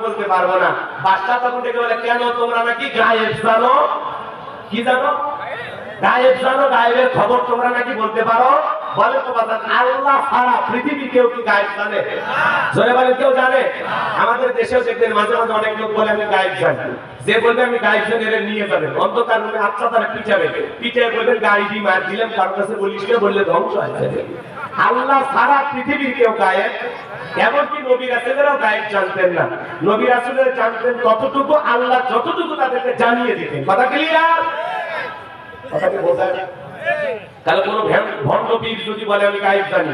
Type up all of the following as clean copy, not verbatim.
বলতে পারবো না। বাদশা তখন ডেকে বলে, কেন তোমরা নাকি গায়েব জানো? কি জানো? গায়েব জানো, গায়েবের খবর তোমরা নাকি বলতে পারো? বলে তো বাবা, আল্লাহ ছাড়া পৃথিবীর কেউ কি গায়েব জানে? জোরে বলে, কেউ জানে? আমাদের দেশেও দেখবেন মাঝে মাঝে অনেক লোক বলে আমি গায়েব জানি। যে বলবে আমি গায়েব জানি এর নিয়ে যাবেন অন্ধকার রুমে, আচ্ছা তারা পিটাবে, পিটাবে বলবেন গাড়ি দিয়ে মার দিলাম, কার কাছে বলিস না, বললে ধ্বংস হয়ে যাবে। আল্লাহ ছাড়া পৃথিবীর কেউ গায়েব, এমনকি নবী রাসূলেরাও গায়েব জানতেন না। নবী রাসূলেরা জানতেন ততটুকু, আল্লাহ যতটুকু তাদেরকে জানিয়ে দিতেন। কথা ক্লিয়ার? কথাকে বোঝা যায়? তাহলে কোন ভণ্ড পীর যদি বলে আমি গায়েব জানি,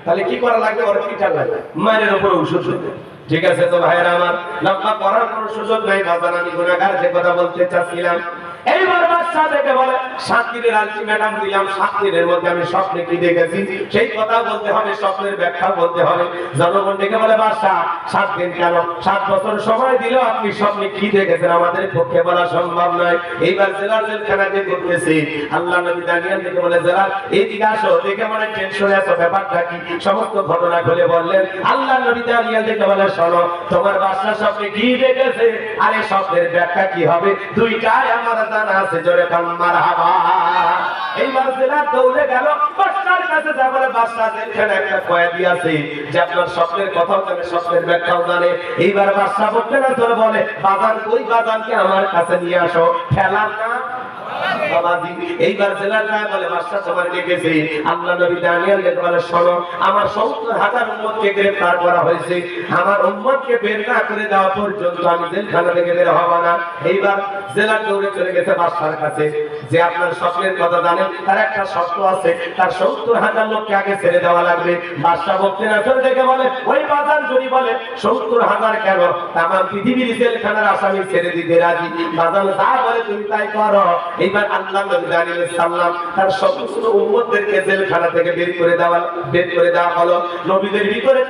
তাহলে কি করা লাগবে? ওর পিটা লাগবে, মায়ের উপর ঔষধ দিতে। ঠিক আছে তো ভাইরা আমার, লম্বা করার কোনো সুযোগ নাই। বাজান আমি গুনাহগার, যে কথা বলতে চাচ্ছিলাম, এইবার বাদশা দেখে বলে 7 দিনের আলটিমেটাম দিলাম, 7 দিনের মধ্যে আমি স্বপ্নে কি দেখেছি সেই কথা বলতে হবে, স্বপ্নের ব্যাখ্যা বলতে হবে। জনগণ ডেকে বলে, বাদশা 7 দিন কেন, 7 বছর সময় দিলেও আপনি স্বপ্নে কি দেখেছেন আমাদের পক্ষে বলা সম্ভব নয়। এইবার জেলার জেলখানাতে করতেছি। আল্লাহ নবী দানিয়েল ডেকে বলে, জেলার এইদিকে আসো, দেখে মনে টেনশনে আছো, ব্যাপারটা কি? সমস্ত ঘটনা খুলে বললেন। আল্লাহ নবী দানিয়েল ডেকে বলে, শোনো, তোমার বাদশা স্বপ্নে কি দেখেছে আর এই স্বপ্নের ব্যাখ্যা কি হবে, দুইটাই আমার জানা আছে। জোরে বল মারহাবা। এইবার জেলা দৌড়ে গেল বাদশার কাছে, যা বলে, বাদশা জেলখানে একটা কয়েদি আছে যে আপনার স্বপ্নের কথাও জানে, স্বপ্নের ব্যাখ্যাও জানে। এইবার বাদশা বলতে না ধরে বলে, বাজান কই, বাজানকে আমার কাছে নিয়ে আসো। খেলা না বাবাজি। এইবার জেলার রায় বলে, বাদশা তোমার ডেকেছে। আল্লাহ নবী দানিয়েল ডেকে বলে, শোনো, আমার 70,000 উম্মতকে গ্রেফতার করা হয়েছে, আমার উম্মতকে বের না করে দেওয়া পর্যন্ত আমি জেলখানা থেকে বের হব না। এইবার জেলার দৌড়ে চলে গেছে বাদশার কাছে, যে আপনার স্বপ্নের কথা জানেন, তার একটা শর্ত আছে, তার 70,000 লোককে আগে ছেড়ে দেওয়া লাগবে। বাদশা বলতে না চলে দেখে বলে, ওই বাজার যদি বলে 70,000 কেন, তামাম পৃথিবীর জেলখানার আসামি ছেড়ে দিতে রাজি। বাজার যা বলে তুমি তাই করো। এইবার আল্লাহ নবী দানিয়েল সাল্লাম তার সমস্ত উম্মতদেরকে জেলখানা থেকে বের করে দেওয়া হলো। নবীদের ভিতরে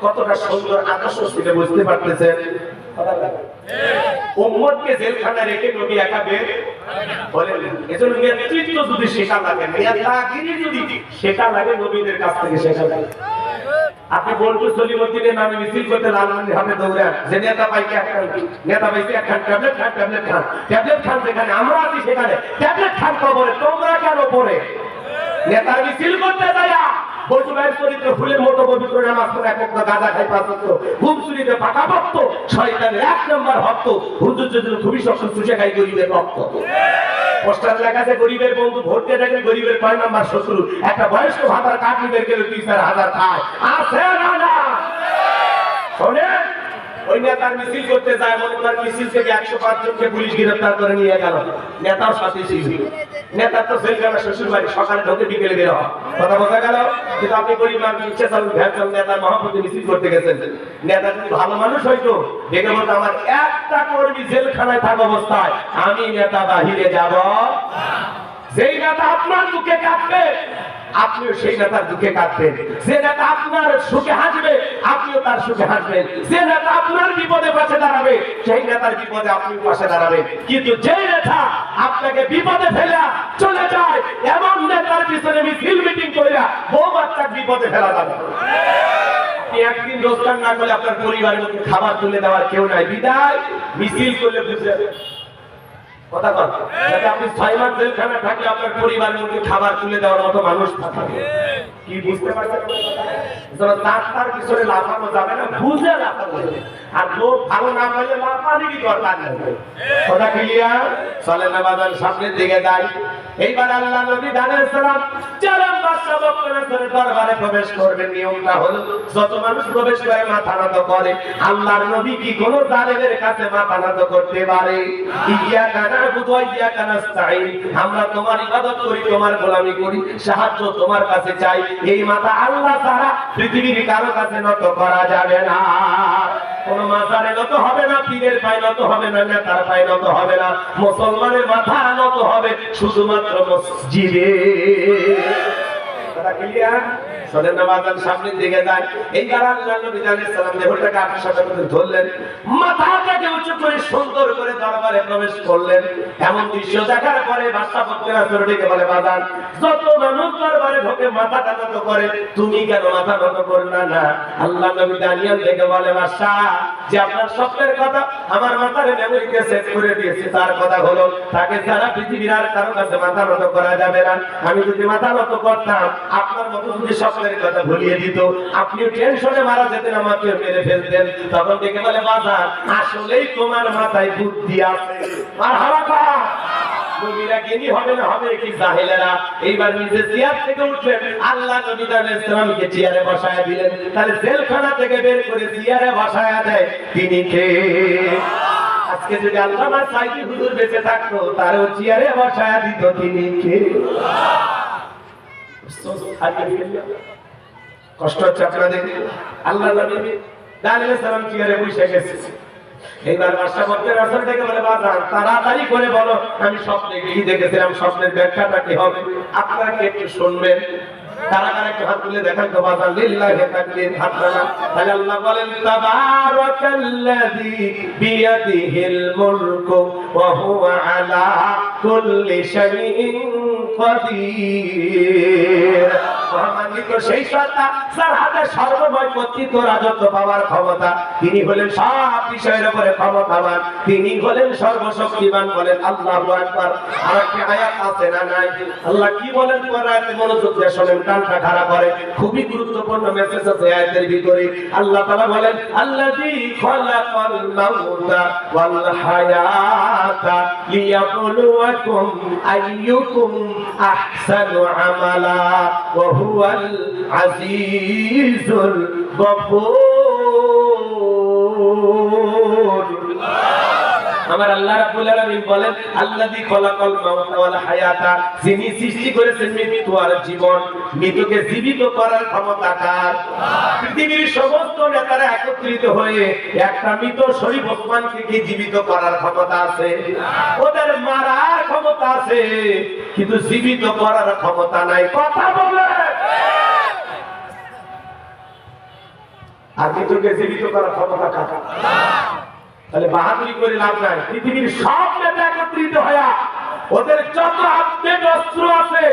কতটা সুন্দর আদর্শ ছিল বুঝতে পারতেছেন? উম্মতকে জেলখানা রেখে নবী একা বের বলেন। এজন্য নেতৃত্ব যদি শেখা লাগে, নেতাগিরি যদি শেখা লাগে, নবীদের কাছ থেকে শেখা লাগে। আপনি বলতো সলিমুদ্দিনের নামে মিছিল করতে লালমনির হাতে দৌড়ান, যে নেতা পাইকে একটা নেতা পাইছে একটা ট্যাবলেট খান, ট্যাবলেট খান যেখানে আমরা আছি সেখানে ট্যাবলেট খান কবরে, তোমরা কেন পড়ে? নেতার মিছিল করতে যায় বলতো ভাইয়ের চরিত্র ফুলের মতো পবিত্র, নামাজ পড়ে এক একটা গাঁজা খাই পাঁচত্ব, ঘুম চুরিতে পাকা ভক্ত, শয়তানের 1 নম্বর ভক্ত, হুজুর যদি খুবই শক্ত চুষে খাই গরিবের ভক্ত। পোস্টার লেখা আছে, গরিবের বন্ধু, ভোট দিয়ে দেখলে গরিবের 5 নম্বর শত্রু। একটা বয়স্ক ভাতার কাটলি বের গেলে 2-4 হাজার খায়, আছে না না? শোনে, ওই নেতার মিছিল করতে যায়, মনে করেন মিছিল থেকে 105 জনকে পুলিশ গ্রেফতার করে নিয়ে গেল, নেতার সাথে ছিল। নেতা তো জেলখানা শ্বশুর বাড়ি, সকালে ঢোকে বিকেলে বের হয়, কথা বোঝা গেল? কিন্তু আপনি গরিব মানুষ, ইচ্ছে চালু ভ্যান চালু, নেতার মহাপতি মিছিল করতে গেছেন। নেতা যদি ভালো মানুষ হইতো, দেখে বলতো, আমার একটা কর্মী জেলখানায় থাকা অবস্থায় আমি নেতা বাহিরে যাব। যেই নেতা আপনার দুঃখে কাঁদবে, আপনিও সেই নেতার দুঃখে কাঁদবেন। যে নেতা আপনার সুখে হাসবে, আপনিও তার সুখে হাসবেন। যে নেতা আপনার বিপদে পাশে দাঁড়াবে, সেই নেতার বিপদে আপনিও পাশে দাঁড়াবেন। কিন্তু যে নেতা আপনাকে বিপদে ফেলা চলে যায়, এমন নেতার পিছনে মিছিল মিটিং কইরা বউ বাচ্চাকে বিপদে ফেলা যাবে। একদিন রোজগার না করলে আপনার পরিবারের মধ্যে খাবার তুলে দেওয়ার কেউ নাই, বিদায় মিছিল করলে বুঝে যাবে। কথা কথা, যাতে আপনি 6 মাস জেলখানা থাকলে আপনার পরিবারের মধ্যে খাবার তুলে দেওয়ার মতো মানুষ থাকবে। কি বুঝতে পারছেন? তার পিছনে লাফানো যাবে না, বুঝে লাফানো যাবে। আর লোক ভালো না পাইলে লাফানোরই দরকার নেই। কথা ক্লিয়ার? চলেন না বাজার সামনের দিকে যাই। এইবার আল্লাহ নবী দানিয়েল সালাম জালাম বাদশা বক্তরের দরবারে প্রবেশ করবেন। নিয়মটা হলো, যত মানুষ প্রবেশ করে মাথা নত করে, আল্লাহর নবী কি কোন জালেমের কাছে মাথা নত করতে পারে? ইয়া নাবুদু ওয়া ইয়া নাস্তাঈন, আমরা তোমার ইবাদত করি, তোমার গোলামি করি, সাহায্য তোমার কাছে চাই। এই মাথা আল্লাহ ছাড়া পৃথিবীর কারো কাছে নত করা যাবে না। কোন মাজারে নত হবে না, পীরের পায়ে নত হবে না, নেতার পায়ে নত হবে না, মুসলমানের মাথা নত হবে শুধুমাত্র মসজিদে। কথা ক্লিয়ার? চলেন না বাজার সামনের দিকে যাই। এইবার আল্লাহ নবী আলাইহিস সালাম দেহটাকে আপনার সাথে ধরলেন, মাথাটাকে উঁচু করে সুন্দর করে দরবারে প্রবেশ করলেন। এমন দৃশ্য দেখার পরে বাদশাহ বলতেন আসরটিকে বলে বাজান, যত মানুষ দরবারে ঢোকে মাথাটা নত করে, তুমি কেন মাথা নত করলা না? আল্লাহ নবী দানিয়েল থেকে বলে বাদশাহ, যে আপনার স্বপ্নের কথা আমার মাথার মেমোরিতে সেভ করে দিয়েছে, তার কথা হলো তাকে সারা পৃথিবীর আর কারো কাছে মাথা নত করা যাবে না। আমি যদি মাথা নত করতাম, আপনার মতো যদি স্বপ্নের কথা ভুলিয়ে দিত, আপনিও টেনশনে মারা যেতেন, আমাকে মেরে ফেলতেন। তখন থেকে বলে বাজার, আসলেই তোমার মাথায় বুদ্ধি আছে। আর হারাকা নবীরা জ্ঞানী হবে না হবে কি জাহেলেরা? এইবার নিজে চেয়ার থেকে উঠলেন, আল্লাহ নবী আলাইহিস সালামকে চেয়ারে বসায়া দিলেন। তাহলে জেলখানা থেকে বের করে চেয়ারে বসায়া দেয় তিনি কে? আজকে যদি আল্লামা সাইদি হুজুর বেঁচে থাকতো, তারও চেয়ারে বসায়া দিত তিনি কে? কষ্ট হচ্ছে আপনাদের? আল্লাহ নবী আলাইহিস সালাম চেয়ারে বসে গেছে। এইবার বাদশা বলতে রাসূল থেকে বলে বাজান, তাড়াতাড়ি করে বলো আমি স্বপ্নে কি দেখেছিলাম, স্বপ্নের ব্যাখ্যাটা কি হবে? আপনারা কি একটু শুনবেন? কারা কারা একটু হাত তুলে দেখান তো বাজান, লিল্লাহি তাকবীর, হাত তোলা। তাহলে আল্লাহ বলেন তাবারাকাল্লাযী বিয়াদিহিল মুলকু ওয়া হুয়া আলা কুল্লি শাইইন কাদির। মহামান্বিত সেই সত্তা যার হাতে সর্বময় কর্তৃত্ব রাজত্ব পাওয়ার ক্ষমতা, তিনি হলেন সব বিষয়ের উপরে ক্ষমতাবান, তিনি হলেন সর্বশক্তিমান। বলেন আল্লাহু আকবার। আর একটা আয়াত আছে না নাই? আল্লাহ কি বলেন কোরআনে? মনোযোগ দিয়ে শুনেন, কানটা খাড়া করে, খুবই গুরুত্বপূর্ণ মেসেজ আছে আয়াতের ভিতরে। আল্লাহ তাআলা বলেন আল্লাযী খালাকাল মাউতা ওয়াল হায়াতা লিয়াবলুয়াকুম আইয়ুকুম আহসানু আমালা ওয়া হুয়াল আজিজুল গফুর। আমার আল্লাহ রাব্বুল আলামিন বলেন আল্লাযী খলাকাল মাউতা ওয়াল হায়াতা, যিনি সৃষ্টি করেছেন মৃত্যু আর জীবন, মৃত্যুকে জীবিত করার ক্ষমতা কার? পৃথিবীর সমস্ত নেতারা একত্রিত হয়ে একটা মৃত শরীফ ওসমানকে কি জীবিত করার ক্ষমতা আছে? ওদের মারার ক্ষমতা আছে, কিন্তু জীবিত করার ক্ষমতা নাই। কথা বলে আর মৃত্যুকে জীবিত করার ক্ষমতা কার? তাহলে বাহাদুরি করে লাভ নাই। পৃথিবীর সব নেতা একত্রিত হয়ে ওদের যত আপডেট অস্ত্র আছে,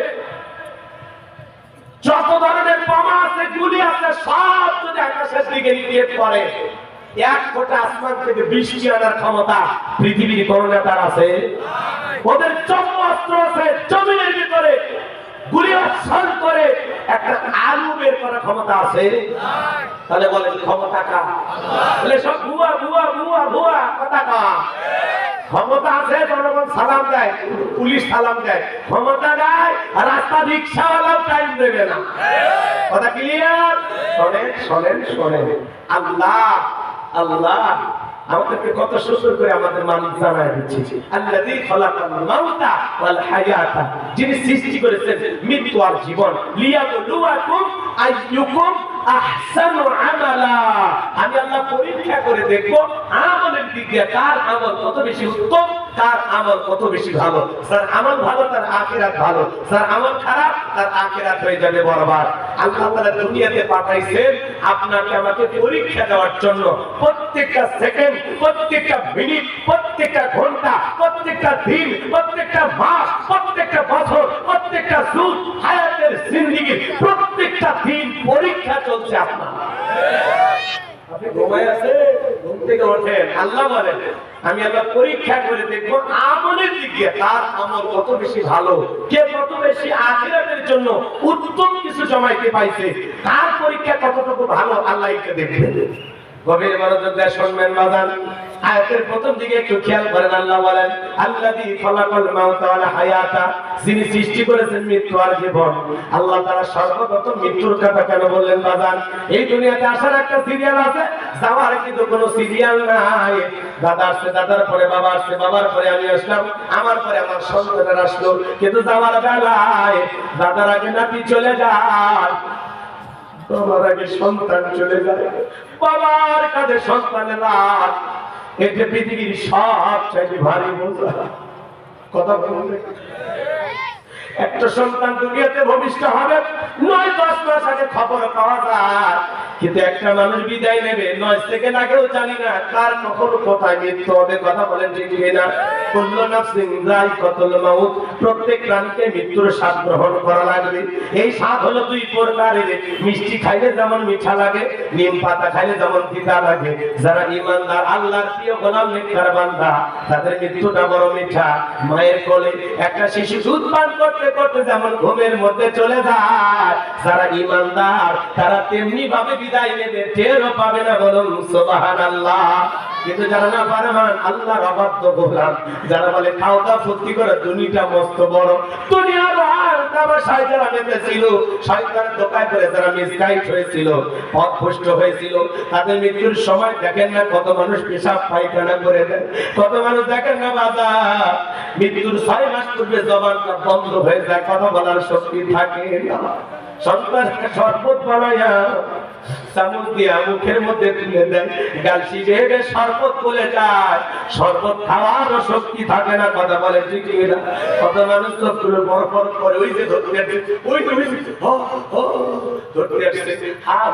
যত ধরনের বোমা আছে, গুলি আছে, সব যদি আকাশের দিকে নিক্ষেপ করে, এক ফোঁটা আসমান থেকে বৃষ্টি আনার ক্ষমতা পৃথিবীর কোন নেতার আছে? ওদের যত অস্ত্র আছে, জমিনের ভিতরে গুলি বর্ষণ করে একটা আলু বের করার ক্ষমতা আছে? তাহলে বলেন ক্ষমতা কার? বলে সব ভুয়া ভুয়া ভুয়া ভুয়া। কথা কার? ক্ষমতা আছে, জনগণ সালাম দেয়, পুলিশ সালাম দেয়। ক্ষমতা নাই, রাস্তা রিক্সাওয়ালাও টাইম দেবে না। কথা ক্লিয়ার? শোনেন শোনেন শোনেন, আল্লাহ আল্লাহ আমাদেরকে কত সুন্দর করে আমাদের মালিক জানায় দিচ্ছে। আল্লাযী খলাকাল মাউতা ওয়াল হায়াতা, যিনি সৃষ্টি করেছেন মৃত্যু আর জীবন। লিয়াবলুয়াকুম আইয়ুকুম আহসানু আমালা, আমি আল্লাহ পরীক্ষা করে দেখব আমলের দিক দিয়ে কার আমল কত বেশি উত্তম, কার আমল কত বেশি ভালো। যার আমল ভালো তার আখিরাত ভালো, যার আমল খারাপ তার আখিরাত হয়ে যাবে বরবাদ। আল্লাহ তাআলা দুনিয়াতে পাঠাইছেন আপনাকে আমাকে পরীক্ষা দেওয়ার জন্য। প্রত্যেকটা সেকেন্ড, প্রত্যেকটা মিনিট, প্রত্যেকটা ঘন্টা, প্রত্যেকটা দিন, প্রত্যেকটা মাস, প্রত্যেকটা বছর, প্রত্যেকটা যুগ, হায়াতের জিন্দেগির প্রত্যেকটা দিন পরীক্ষা চলছে আপনার। আপনি ঘুমায় আছে, ঘুম থেকে ওঠেন, আল্লাহ বলেন আমি আল্লাহ পরীক্ষা করে দেখবো আমলের দিক দিয়ে তার আমল কত বেশি ভালো, কে কত বেশি আখিরাতের জন্য উত্তম কিছু জমাইতে পাইছে, তার পরীক্ষা কতটুকু ভালো আল্লাহ এটা দেখবেন। গভীর মনোযোগ দিয়ে শুনবেন বাজান। আয়াতের প্রথম দিকে একটু খেয়াল করেন, আল্লাহ বলেন আল্লাযী খলাকাল মাউতা ওয়াল হায়াতা, যিনি সৃষ্টি করেছেন মৃত্যু আর জীবন। আল্লাহ তাআলা সর্বপ্রথম মৃত্যুর কথা কেন বললেন বাজান? এই দুনিয়াতে আসার একটা সিরিয়াল আছে, যাওয়ার কিন্তু কোনো সিরিয়াল নাই। দাদা আসছে, দাদার পরে বাবা আসছে, বাবার পরে আমি আসলাম, আমার পরে আমার সন্তানেরা আসলো। কিন্তু যাওয়ার বেলায় দাদার আগে নাতি চলে যায়, বাবার আগে সন্তান চলে যায়, বাবার কাঁধে সন্তানের লাশ। এটা পৃথিবীর সবচেয়ে ভারী বোঝা। কথা বলুন, একটা সন্তান দুনিয়াতে ভূমিষ্ঠ হবে 9-10 মাস আগে খবর পাওয়া যায়, কিন্তু একটা মানুষ বিদায় নেবে 9 সেকেন্ড আগেও জানি না কার কখন কোথায় মৃত্যু হবে। কথা বলেন ঠিক কিনা? কুল্লু নাফসিন যায়কাতুল মাউত, প্রত্যেক প্রাণীকে মৃত্যুর স্বাদ গ্রহণ করা লাগবে। এই স্বাদ হলো দুই প্রকারের, মিষ্টি খাইলে যেমন মিঠা লাগে, নিম পাতা খাইলে যেমন তিতা লাগে। যারা ঈমানদার আল্লাহর প্রিয় গোলাম নেককার বান্দা, তাদের মৃত্যুটা বড় মিঠা। মায়ের কোলে একটা শিশু দুধ পান করতে করতে যেমন ঘুমের মধ্যে চলে যায়, যারা ঈমানদার তারা তেমনি ভাবে বিদায় নেবে, টেরও পাবে না। বলুন সুবহানাল্লাহ। কিন্তু যারা না পারমান আল্লাহর অবাধ্য গোলাম, যারা বলে খাওয়া ফুর্তি করে দুনিয়াটা মস্ত বড়, দুনিয়ার আর তামাশায় যারা মেতেছিল, শয়তানের ধোঁকায় পড়ে যারা মিসগাইড হয়েছিল, পথভ্রষ্ট হয়েছিল, তাদের মৃত্যুর সময় দেখেন না কত মানুষ পেশাব পায়খানা করে দেয়, কত মানুষ দেখেন না বাজার মৃত্যুর 6 মাস পূর্বে জবানটা বন্ধ হয়ে যায়, কথা বলার শক্তি থাকে না। সন্তানকে শরবত বানাইয়া চামচ দিয়া মুখের মধ্যে তুলে দেয়, গাল শিখে শরবত বলে যায়, শরবত খাওয়ার শক্তি থাকে না। কথা বলে ঠিক না? কত মানুষ চোখগুলো বড় বড় করে, ওই যে ধরতে আসছে, ওই তো ধরতে আসছে,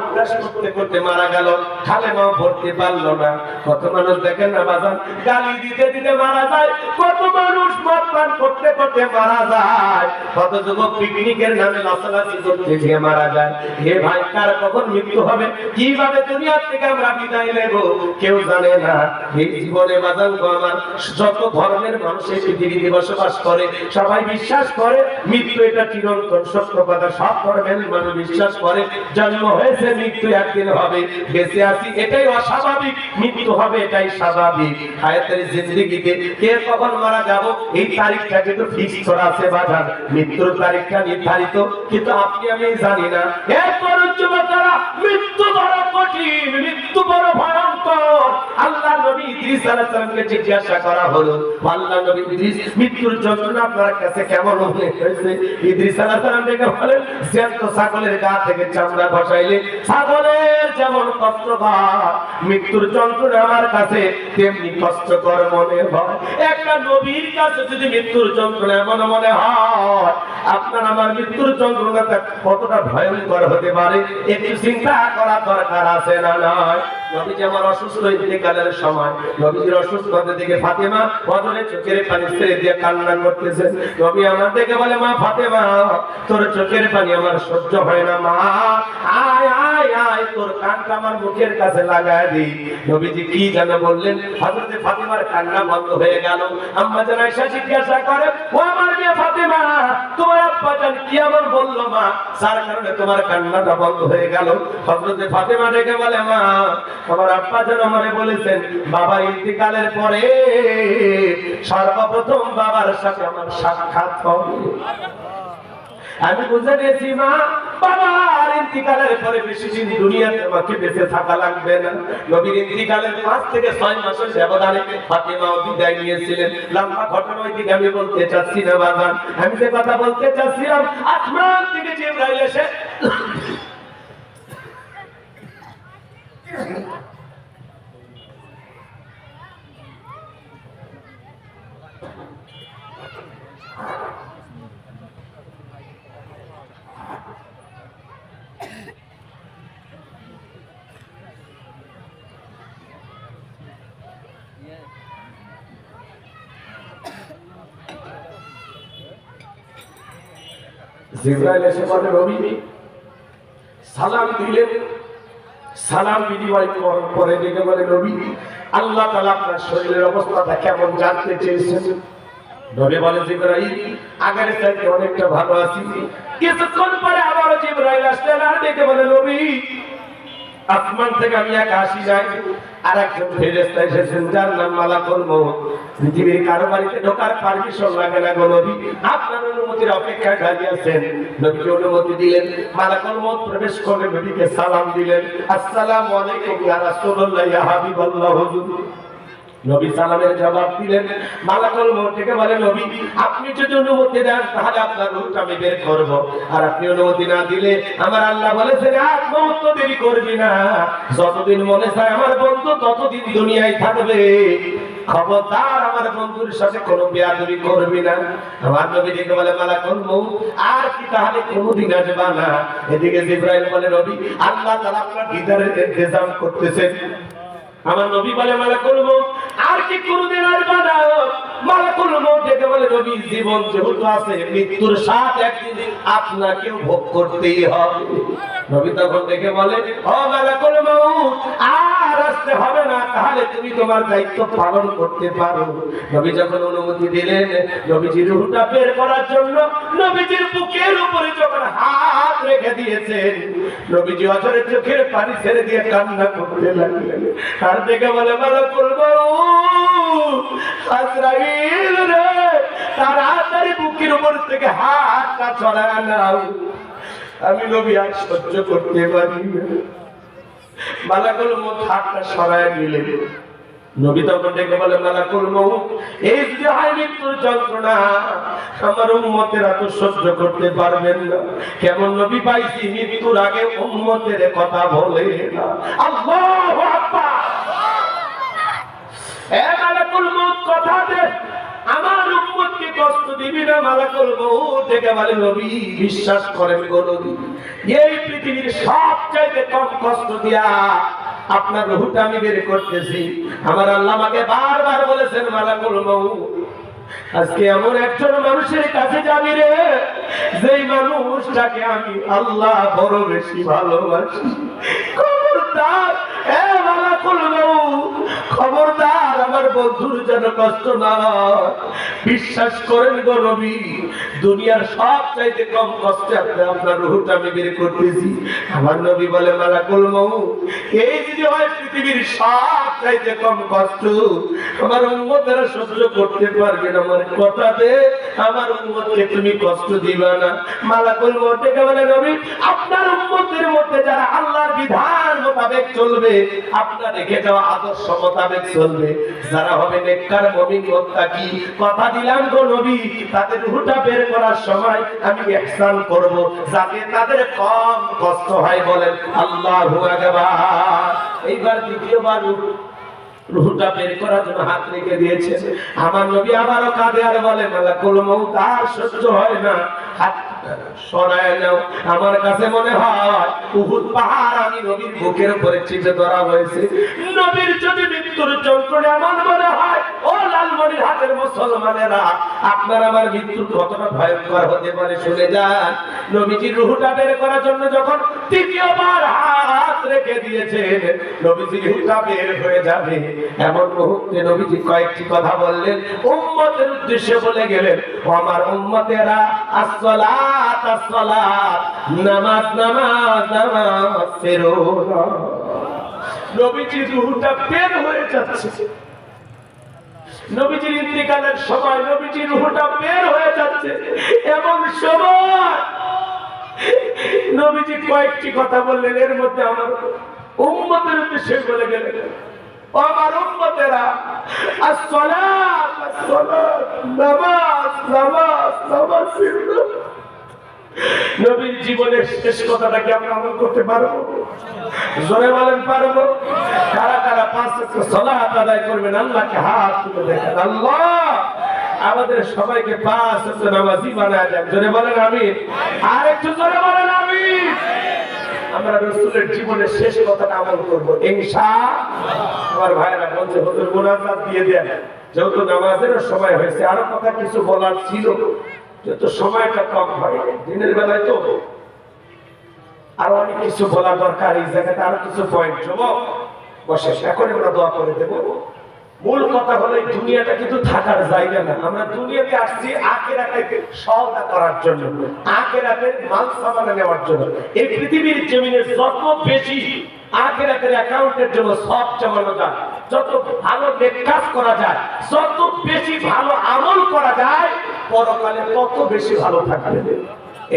হুদাস করতে করতে মারা গেল, খালে মাও ভরতে পারলো না। কত মানুষ দেখেন না বাজান গালি দিতে দিতে মারা যায়, কত মানুষ মদ পান করতে করতে মারা যায়, কত যুবক পিকনিকের নামে লাসালাসি করতে গিয়ে মারা যায়। হে ভাই, কার কখন মৃত্যু হবে, কিভাবে দুনিয়া থেকে আমরা বিদায় নেব, কেউ জানে না। এই জীবনে বাজান গো আমার, যত ধর্মের মানুষ এই পৃথিবীতে বসবাস করে সবাই বিশ্বাস করে মৃত্যু এটা চিরন্তন সত্য কথা। সব ধর্মের মানুষ বিশ্বাস করে জন্ম হয়েছে মৃত্যু একদিন হবে, বেঁচে আছি এটাই অস্বাভাবিক, মৃত্যু হবে এটাই স্বাভাবিক। হায়াতের জিন্দেগিতে কে কখন মারা যাব এই তারিখটা কিন্তু ফিক্স করা আছে বাজান, মৃত্যুর তারিখটা নির্ধারিত, কিন্তু আপনি আমি জানি না। এরপর যুবকরা, মৃত্যু বড় কঠিন, মৃত্যু বড় ভয়ঙ্কর। আল্লাহ নবী ইদ্রিস আলাইহিস সালামকে জিজ্ঞাসা করা হলো, আল্লাহ নবী ইদ্রিস, মৃত্যুর যন্ত্রণা আপনার কাছে কেমন মনে হয়েছে? ইদ্রিস আলাইহিস সালাম ডেকে বলেন, জ্যান্ত ছাগলের গা থেকে চামড়া খসাইলে ছাগলের যেমন কষ্টকর, মৃত্যুর যন্ত্রণা আমার কাছে তেমনি কষ্টকর মনে হয়। একটা নবীর কাছে যদি মৃত্যুর যন্ত্রণা এমন মনে হয়, আপনার আমার মৃত্যুর যন্ত্রণাটা কতটা ভয়ঙ্কর হতে পারে একটু চিন্তা করা দরকার আছে না নয়? নবীজি আমার অসুস্থ ইন্তেকালের সময়, নবীজির অসুস্থতা দেখে ফাতেমা বদলে চোখের পানি ছেড়ে দিয়ে কান্না করতেছে। নবী আমার দেখে বলে, মা ফাতেমা, তোর চোখের পানি আমার সহ্য হয় না, মা আয় আয় আয়, তোর কানটা আমার মুখের কাছে লাগায় দি। নবীজি কি যেন বললেন, হযরতে ফাতেমার কান্না বন্ধ হয়ে গেল। আম্মা জান আয়েশা জিজ্ঞাসা করে, ও আমার মেয়ে ফাতেমা, তোমার আব্বা জান কি এমন বলল মা, যার কারণে তোমার কান্নাটা বন্ধ হয়ে গেল? হযরতে ফাতেমা ডেকে বলে, মা, আমার আব্বা জান আমারে বলেছেন বাবার ইন্তেকালের পরে সর্বপ্রথম বাবার সাথে আমার সাক্ষাৎ হবে। আমি বুঝে গেছি মা, বাবার ইন্তিকালের পরে বেশি দিন দুনিয়াতে আমাকে বেঁচে থাকা লাগবে না। নবীর ইন্তিকালের 5 থেকে 6 মাসের ব্যবধানে ফাতেমাও বিদায় নিয়েছিলেন। লম্বা ঘটনা ওই দিকে আমি বলতে চাচ্ছি না বাজান, আমি যে কথা বলতে চাচ্ছিলাম, আসমান থেকে জিবরাইল এসে জিবরাইল এসে বলে, নবী সালাম দিলেন। সালাম বিনিময় পরে ডেকে বলে, নবী আল্লাহ তাআলা আপনার শরীরের অবস্থাটা কেমন জানতে চেয়েছেন। নবী বলে, জিবরাইল আগের চাইতে অনেকটা ভালো আছি। কিছুক্ষণ পরে আবার জিবরাইল আসলেন আর ডেকে বলে, নবী আসমান থেকে আমি একা আসি নাই, আর একজন ফেরেশতা এসেছেন যার নাম মালাকুল মউত। পৃথিবীর কারো বাড়িতে ঢোকার পারমিশন লাগে না গো নবী, আপনার অনুমতির অপেক্ষায় দাঁড়িয়ে আছেন। নবীকে অনুমতি দিলেন, মালাকুল মউত প্রবেশ করে নবীকে সালাম দিলেন, আসসালামু আলাইকুম ইয়া রাসূলুল্লাহ ইয়া হাবিবাল্লাহ হুজুর। নবী সালামের জবাব দিলেন। মালাকুল মউত থেকে বলে, নবী আপনি যদি অনুমতি দেন তাহলে আপনার রূহটা আমি বের করব, আর আপনি অনুমতি না দিলে আমার আল্লাহ বলেছেন এক মুহূর্ত দেরি করবি না, যতদিন মনে চায় আমার বন্ধু ততদিন দুনিয়ায় থাকবে। খবরদার আমার বন্ধুর সাথে কোনো বেয়াদবি করবি না। আমার নবী ডেকে বলে মালাকুল মউত, আর কি তাহলে কোনোদিন আসবা না? এদিকে জিবরাইল বলে নবী আল্লাহ তাআলা আপনার দিদারের ইন্তজাম করতেছেন। আমার নবী বলে মালাকুল মউত, আর কি কোনোদিন আসবা না? মালাকুল মউত ডেকে বলে নবী জীবন যেহেতু আছে, মৃত্যুর স্বাদ একদিন আপনাকেও ভোগ করতেই হবে। নবী তখন ডেকে বলে ও মালাকুল মউত, আর আসতে হবে না, তাহলে তুমি তোমার দায়িত্ব পালন করতে পারো। নবী যখন অনুমতি দিলেন, নবীজির রূহটা বের করার জন্য নবীজির বুকের উপরে যখন হাত রেখে দিয়েছেন, নবীজি অঝরে চোখের পানি ছেড়ে দিয়ে কান্না করতে লাগলেন। আর ডেকে বলে মালাকুল মউত, আজরাইল রে, তাড়াতাড়ি বুকের উপর থেকে হাতটা সরায় নাও, আমি নবী আর সহ্য করতে পারি না। মালাকুল মউত হাতটা সরায় নিলেন। নবী তখন ডেকে বলে মালাকুল মউত, এই যে হয় মৃত্যুর যন্ত্রণা, আমার উম্মতেরা তো সহ্য করতে পারবেন না। কেমন নবী পাইছি মৃত্যুর আগে উম্মতের কথা বলে না। আল্লাহু আকবার। এ মালাকুল মউত কথা দে, আমার উম্মতকে কষ্ট দিবি না। মালাকুল মউত ডেকে বলে নবী বিশ্বাস করেন গো নবী, এই পৃথিবীর সবচাইতে কম কষ্ট দিয়া আপনার রূহটা আমি বের করতেছি। আমার আল্লাহ আমাকে বারবার বলেছেন মালাকুল মউত, আজকে এমন একজন মানুষের কাছে যাবি রে, যেই মানুষটাকে আমি আল্লাহ বড় বেশি ভালোবাসি। খবরদার এ মালাকুল মউত, খবরদার আমার বন্ধুর যেন কষ্ট না হয়। বিশ্বাস করেন গো নবী, দুনিয়ার সব চাইতে কম কষ্টে আপনার রূহটা আমি বের করতেছি। আমার নবী বলে মালাকুল মউত, এই যদি হয় পৃথিবীর সব চাইতে কম কষ্ট, আমার উম্মতেরা সহ্য করতে পারবে না। আমার কথা দে, আমার উম্মতকে তুমি কষ্ট দিবা না। মালাকুল মউত ডেকে বলে নবী আপনার উম্মতের মধ্যে যারা আল্লাহর বিধান মোতাবেক চলবে, আপনার রেখে যাওয়া আদর্শ মোতাবেক চলবে, যারা হবে নেককার মুমিন মুত্তাকি, কথা দিলাম গো নবী, তাদের রূহটা বের করার সময় আমি ইহসান করব, যাতে তাদের কম কষ্ট হয়। বলেন আল্লাহু আকবার। এইবার দ্বিতীয়বার রূহটা বের করার জন্য হাত রেখে দিয়েছে। আমার নবী আবারও কাঁদে আর বলে মালাকুল মউত আর সহ্য হয় না, হাত সরায় নাও। আমার কাছে মনে হয় উহুদ পাহাড় আমি নবীর বুকের উপরে চেপে ধরা হয়েছে। নবীর যদি মৃত্যুর যন্ত্রণা এমন মনে হয়, ও লালমনির হাটের মুসলমানেরা, আপনার আমার মৃত্যু কতটা ভয়ঙ্কর হতে পারে শুনে যান। নবীজির রূহটা বের করার জন্য যখন তৃতীয়বার হাত রেখে দিয়েছেন, নবীজির রূহটা বের হয়ে যাবে, এমন মুহূর্তে নবীজি কয়েকটি কথা বললেন, উম্মতের উদ্দেশ্যে বলে গেলেন, ও আমার উম্মতেরা, আসসালাত আসসালাত, নামাজ নামাজ নামাজ ফেরো না। নবীজির রূহটা বের হয়ে যাচ্ছে, নবীজির ইন্তিকালের সময় নবীজির রূহটা বের হয়ে যাচ্ছে। এমন সময় নবীজি কয়েকটি কথা বললেন, এর মধ্যে আমার উম্মতের উদ্দেশ্যে বলে গেলেন, আমার উম্মতেরা, আসসালাত আসসালাত, নামাজ নামাজ নামাজ ফেরো। নবীর জীবনের শেষ কথাটা কি আমরা আমল করতে পারবো? জোরে বলেন পারবো? কারা কারা 5 ওয়াক্ত সালাত আদায় করবেন? আল্লাহকে হাত তুলে দেখেন, আল্লাহ আমাদের সবাইকে 5 ওয়াক্ত নামাজি বানায় দেন। জোরে বলেন আমিন। আর একটু জোরে বলেন আমিন। আমরা রাসূলের জীবনের শেষ কথাটা আমল করব ইনশাআল্লাহ। আমার ভাইরা বলছে হুজুর মুনাজাত দিয়ে দেন, যেহেতু নামাজের সময় হয়েছে। আরো কথা কিছু বলার ছিল, যেহেতু সময়টা কম হয়, দিনের বেলায় তো আরো অনেক কিছু বলা দরকার। এই জায়গাতে আরো কিছু পয়েন্ট বসে, এখন আমরা দোয়া করে দেব। মূল কথা হলো এই দুনিয়াটা কিন্তু থাকার জায়গা না। আমরা দুনিয়াতে আসছি আখিরাতে সওদা করার জন্য, আখিরাতের মাল সামান নেওয়ার জন্য। এই পৃথিবীর জমিনে যত বেশি আখিরাতের অ্যাকাউন্টের জন্য সব জমানো যায়, যত ভালো নেক কাজ করা যায়, যত বেশি ভালো আমল করা যায়, পরকালে তত বেশি ভালো থাকবে।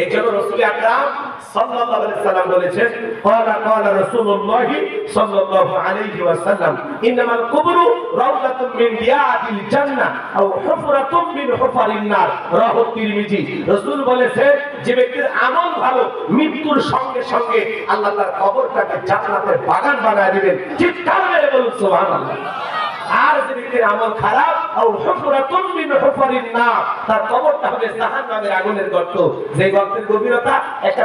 এই জন্য রাসূল আকরাম সাল্লাল্লাহু আলাইহি সাল্লাম বলেছেন, ক্বালা রাসূলুল্লাহ সাল্লাল্লাহু আলাইহি ওয়াসাল্লাম, ইন্নামাল কুবরু রাউদাতুম মিন রিয়াদিল জান্নাহ আও হুফরাতুম মিন হুফারিন নার। রাহু তিরমিজি। রাসূল বলেছেন, যে ব্যক্তির আমল ভালো, মৃত্যুর সঙ্গে সঙ্গে আল্লাহ তার কবরটাকে জান্নাতের বাগান বানায় দিবেন। চিৎকার মেরে বলুন সুবহানাল্লাহ। আর যে ব্যক্তির আমল খারাপ আর হুফরাতুম মিন হুফারিন নার, তার কবরটা হবে জাহান্নামের আগুনের গর্ত, যে গর্তের গভীরতা একটা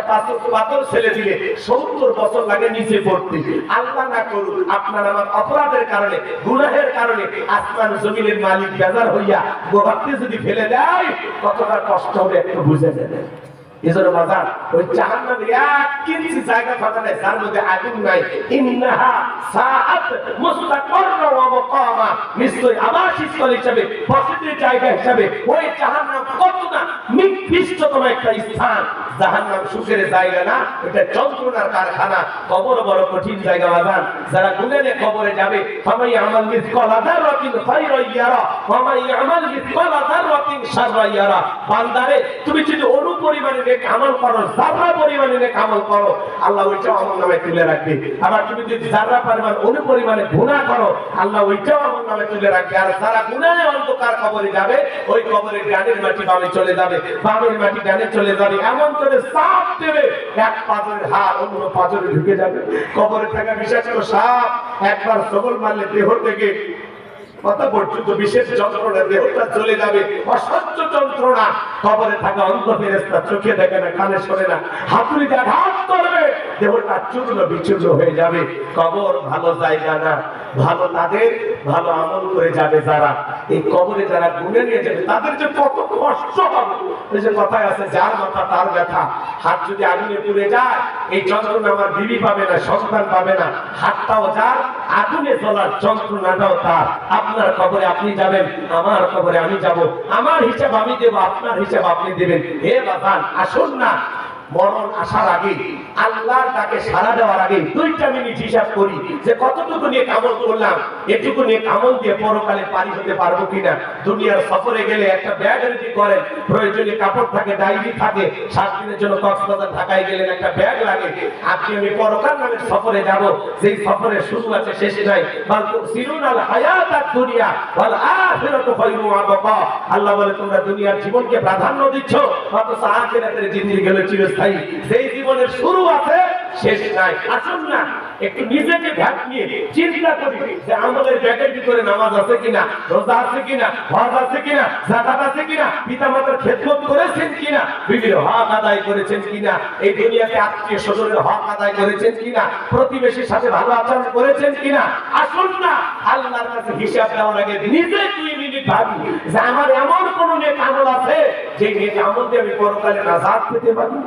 পাথর ছেলে দিলে 70 বছর লাগে নিচে পড়তে। আল্লাহ না করুক আপনার আমার অপরাধের কারণে, গুনাহের কারণে আসমান জমিনের মালিক বেজার হইয়া গর্তে যদি ফেলে দেয় কতটা কষ্ট হবে একটু বুঝে নেবেন। এজন্য বাজার ওই জাহান্নামের এক ইঞ্চি জায়গা ফাঁকা নাই যার মধ্যে আগুন নাই। ইন্নাহা সাআত মুস্তাকাররা ওয়া মুকামা, নিশ্চয়ই আবাসস্থল হিসেবে বসতির জায়গা হিসেবে ওই জাহান্নাম কতটা নিকৃষ্টতম একটা স্থান। জাহান্নাম সুখের জায়গা না, এটা যন্ত্রণার কারখানা। কবর বড় কঠিন জায়গা বাজার। যারা গুনাহে কবরে যাবে ফামাই আমাল মিসকালা যাররাতিন খায়রান ইয়ারা ওয়া মাই আমাল মিসকালা যাররাতিন শাররান ইয়ারা। বান্দারে তুমি যদি অনুপরিমাণে আমল করো, যারা পরিমাণে নেক আমল করো, আল্লাহ ওইটাও আমলনামায় তুলে রাখবে। আবার তুমি যদি যারা পরিমাণ অনুপরিমাণে গুনাহ করো, আল্লাহ ওইটাও আমলনামায় তুলে রাখবে। আর যারা গুনাহে অন্ধকার কবরে যাবে, ওই কবরে ডানের মাটি বামে চলে যাবে, বামের মাটি ডানে চলে যাবে, এমন করে সাপ দেবে এক পাঁজরের হাড় অন্য পাঁজরে ঢুকে যাবে। কবরে থাকা বিষাক্ত সাপ একবার সবল মারলে দেহ থেকে মাথা পর্যন্ত বিশেষ যন্ত্রণা, দেহটা চলে যাবে, অসহ্য যন্ত্রণা। কবরে থাকা অন্ধ ফেরেশতা চোখে দেখে না, কানে শোনে না, হাতুড়িতে আঘাত করবে, দেহটা চূর্ণ বিচূর্ণ হয়ে যাবে। কবর ভালো জায়গা না, ভালো তাদের ভালো আমল করে যাবে যারা। এই কবরে যারা গুনে নিয়ে যাবে তাদের যে কত কষ্ট হবে। ওই যে কথায় আছে যার মাথা তার ব্যথা। হাত যদি আগুনে পুড়ে যায় এই যন্ত্রণা আমার বিবি পাবে না, সন্তান পাবে না। হাতটাও যার, আগুনে জ্বলার যন্ত্রণাটাও তার। আপনার কবরে আপনি যাবেন, আমার কবরে আমি যাব, আমার হিসাব আমি দেব, আপনার হিসাব আপনি দেবেন। হে বাবান আসুন না, মরণ আসার আগে আল্লাহর ডাকে সাড়া দেওয়ার আগে 2 মিনিট হিসাব করি যে কতটুকু নিয়ে আমল করলাম, এটুকু নিয়ে আমল দিয়ে পরকালে পারি হতে পারবো কিনা। দুনিয়ার সফরে গেলে একটা ব্যাগ রেডি করেন, প্রয়োজনীয় কাপড় থাকে, ডায়েরি থাকে। 7 দিনের জন্য কক্সবাজার ঢাকায় গেলেন, একটা ব্যাগ লাগে। আপনি আমি পরকাল নামের সফরে যাব, যেই সফরের শুরু আছে শেষ নাই। বাল তুসিরুনাল হায়াতাদ দুনিয়া ওয়াল আখিরাতু খায়রুন ওয়া আবকা। আল্লাহ বলে তোমরা দুনিয়ার জীবনকে প্রাধান্য দিচ্ছ, অথচ আখিরাতের জিন্দেগি গেল চিরস্থায়ী। সেই জীবনের শুরু আছে শেষ নাই। আসুন না একটু নিজেকে ধ্যান নিয়ে চিন্তা করি যে আমলের ব্যাগের ভিতরে নামাজ আছে কিনা, রোজা আছে কিনা, হজ আছে কিনা, যাকাত আছে কিনা, পিতামাতার খেদমত করেছেন কিনা, বিবির হক আদায় করেছেন কিনা, এই দুনিয়াতে আত্মীয় স্বজনের হক আদায় করেছেন কিনা, প্রতিবেশীর সাথে ভালো আচরণ করেছেন কিনা। আসুন না আল্লাহর কাছে হিসাব দেওয়ার আগে নিজে 2 মিনিট ভাবি যে আমার এমন কোন নেক আমল আছে যে নেক আমল দিয়ে আমি পরকালে নাজাত পেতে পারি।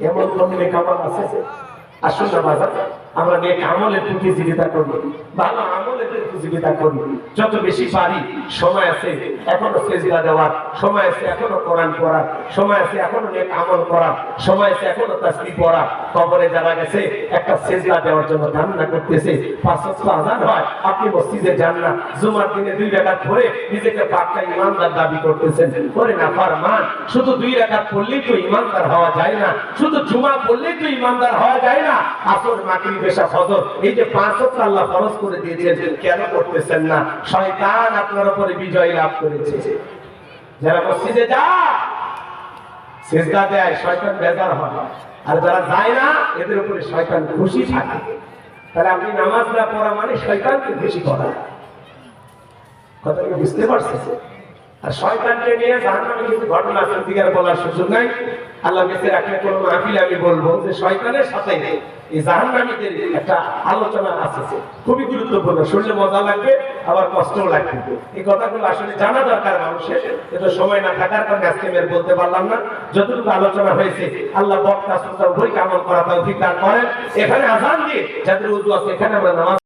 এমন কোন নেক আমল আছে? আসুন না বাজার আমরা নেক আমলের প্রতিযোগিতা করি, ভালো আমলের প্রতিযোগিতা করি। যত বেশি পারি, সময় আছে এখনো সেজদা দেওয়ার, সময় আছে এখনো কোরআন পড়ার, সময় আছে এখনো নেক আমল করার, সময় আছে এখনো তাসবিহ পড়ার। কবরে যারা গেছে একটা সেজদা দেওয়ার জন্য কান্না করতেছে। 5 ওয়াক্ত আযান হয়, আপনি মসজিদে যান না, জুমার দিনে 2 রাকাত পড়ে নিজেকে পাক্কা ইমানদার দাবি করতেছেন। করে না ফরমান, শুধু 2 রাকাত পড়লেই তো ইমানদার হওয়া যায় না, শুধু জুমা পড়লেই তো ইমানদার হওয়া যায় না। আসর, মাগরিব, এশা, ফজর, এই যে 5 ওয়াক্ত আল্লাহ ফরজ করে দিয়েছেন, কেন করতেছেন না? শয়তান আপনার উপরে বিজয় লাভ করেছে। যারা মসজিদে যায়, সিজদা দেয়, শয়তান বেজার হয়, আর যারা যায় না এদের উপরে শয়তান খুশি থাকে। তাহলে আপনি নামাজ না পড়া মানে শয়তানকে খুশি করা। কথা কি বুঝতে পারছেন? আর শয়তানকে নিয়ে জাহান্নামে কিছু ঘটনা আছে, দিগার বলার সুযোগ নাই। আল্লাহ বেঁচে রাখলে কোন মাহফিলে আমি বলবো যে শয়তানের সাথে এই জাহান্নামীদের একটা আলোচনা আছে, খুবই গুরুত্বপূর্ণ। শুনলে মজা লাগবে, আবার কষ্টও লাগবে। এই কথাগুলো আসলে জানা দরকার মানুষের, কিন্তু সময় না থাকার কারণে আজকে আমি বলতে পারলাম না। যতটুকু আলোচনা হয়েছে আল্লাহ বক্তা শ্রোতা উভয়কে আমল করা তৌফিক দান করেন। এখানে আযান দিয়ে যাদের উযু আছে এখানে আমরা নামাজ